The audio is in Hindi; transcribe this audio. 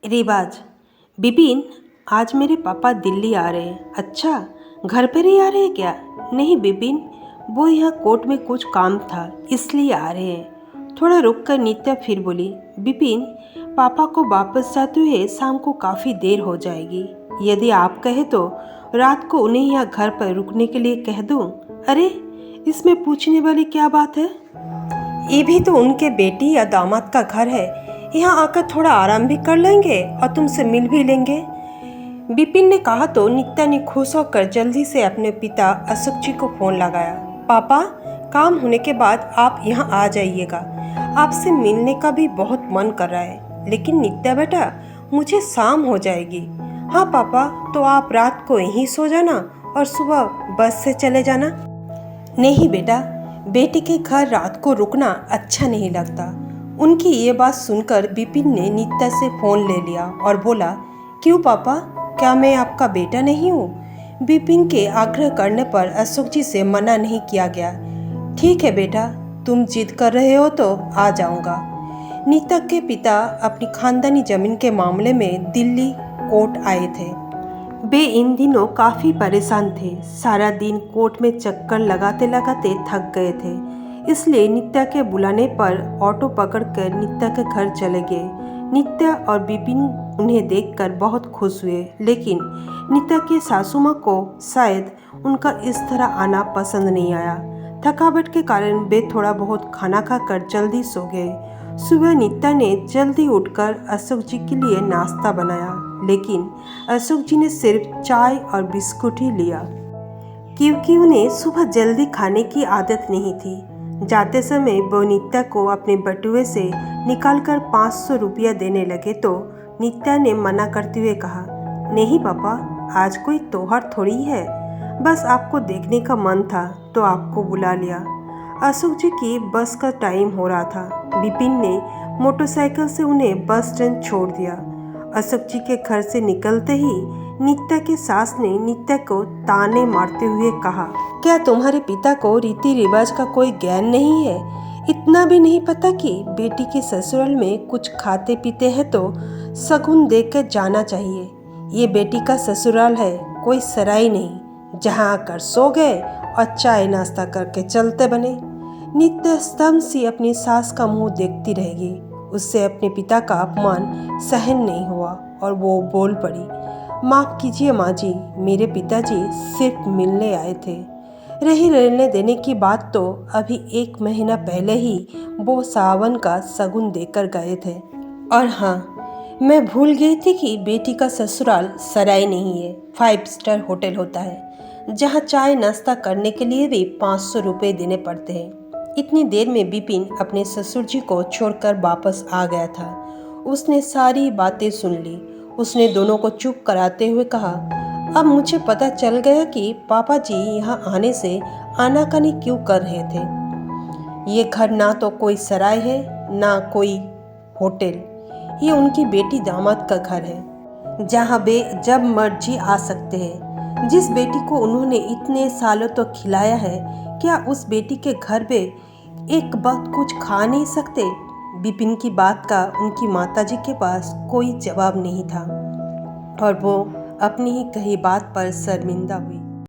रिवाज। बिपिन, आज मेरे पापा दिल्ली आ रहे हैं। अच्छा, घर पर ही आ रहे हैं क्या? नहीं बिपिन, वो यहाँ कोर्ट में कुछ काम था इसलिए आ रहे हैं। थोड़ा रुक कर नित्या फिर बोली, बिपिन, पापा को वापस जाते हुए शाम को काफ़ी देर हो जाएगी। यदि आप कहे तो रात को उन्हें यहाँ घर पर रुकने के लिए कह दूँ। अरे, इसमें पूछने वाली क्या बात है? ये भी तो उनके बेटी या दामाद का घर है। यहाँ आकर थोड़ा आराम भी कर लेंगे और तुमसे मिल भी लेंगे। बिपिन ने कहा तो नित्या ने खुश होकर जल्दी से अपने पिता अशोक जी को फोन लगाया। पापा, काम होने के बाद आप यहाँ आ जाइएगा। आपसे मिलने का भी बहुत मन कर रहा है। लेकिन नित्या बेटा, मुझे शाम हो जाएगी। हाँ पापा, तो आप रात को यहीं सो जाना और सुबह बस से चले जाना। नहीं बेटा, बेटी के घर रात को रुकना अच्छा नहीं लगता। उनकी ये बात सुनकर बिपिन ने नित्या से फ़ोन ले लिया और बोला, क्यों पापा, क्या मैं आपका बेटा नहीं हूँ? बिपिन के आग्रह करने पर अशोक जी से मना नहीं किया गया। ठीक है बेटा, तुम जिद कर रहे हो तो आ जाऊँगा। नित्या के पिता अपनी खानदानी जमीन के मामले में दिल्ली कोर्ट आए थे। वे इन दिनों काफ़ी परेशान थे। सारा दिन कोर्ट में चक्कर लगाते लगाते थक गए थे। इसलिए नित्या के बुलाने पर ऑटो पकड़कर नित्या के घर चले गए। नित्या और बिपिन उन्हें देखकर बहुत खुश हुए, लेकिन नित्या के सासू माँ को शायद उनका इस तरह आना पसंद नहीं आया। थकावट के कारण वे थोड़ा बहुत खाना खाकर जल्दी सो गए। सुबह नित्या ने जल्दी उठकर अशोक जी के लिए नाश्ता बनाया, लेकिन अशोक जी ने सिर्फ चाय और बिस्कुट ही लिया, क्योंकि उन्हें सुबह जल्दी खाने की आदत नहीं थी। जाते समय वो नित्या को अपने बटुए से निकालकर 500 रुपया देने लगे तो नित्या ने मना करते हुए कहा, नहीं पापा, आज कोई त्योहार थोड़ी है, बस आपको देखने का मन था तो आपको बुला लिया। अशोक जी की बस का टाइम हो रहा था। बिपिन ने मोटरसाइकिल से उन्हें बस स्टैंड छोड़ दिया। अशोक जी के घर से निकलते ही नित्या के सास ने नित्या को ताने मारते हुए कहा, क्या तुम्हारे पिता को रीति रिवाज का कोई ज्ञान नहीं है? इतना भी नहीं पता कि बेटी के ससुराल में कुछ खाते पीते हैं तो शगुन देकर जाना चाहिए। ये बेटी का ससुराल है, कोई सराय नहीं, जहाँ आकर सो गए और चाय नाश्ता करके चलते बने। नित्या स्तंभ सी अपनी सास का मुंह देखती रहेगी। उससे अपने पिता का अपमान सहन नहीं हुआ और वो बोल पड़ी, माफ़ कीजिए माँ जी, मेरे पिताजी सिर्फ मिलने आए थे। रही रहने देने की बात तो अभी 1 महीना पहले ही वो सावन का शगुन देकर गए थे। और हाँ, मैं भूल गई थी कि बेटी का ससुराल सराय नहीं है, 5 स्टार होटल होता है, जहाँ चाय नाश्ता करने के लिए भी 500 रुपये देने पड़ते हैं। इतनी देर में बिपिन अपने ससुर जी को छोड़कर वापस आ गया था। उसने सारी बातें सुन ली। उसने दोनों को चुप कराते हुए कहा, अब मुझे पता चल गया कि पापा जी यहाँ आने से आनाकानी क्यों कर रहे थे। ये घर ना तो कोई सराय है ना कोई होटल, ये उनकी बेटी दामाद का घर है, जहाँ वे जब मर्जी आ सकते हैं। जिस बेटी को उन्होंने इतने सालों तक खिलाया है, क्या उस बेटी के घर पे एक वक्त कुछ खा नहीं सकते? बिपिन की बात का उनकी माताजी के पास कोई जवाब नहीं था और वो अपनी ही कही बात पर शर्मिंदा हुई।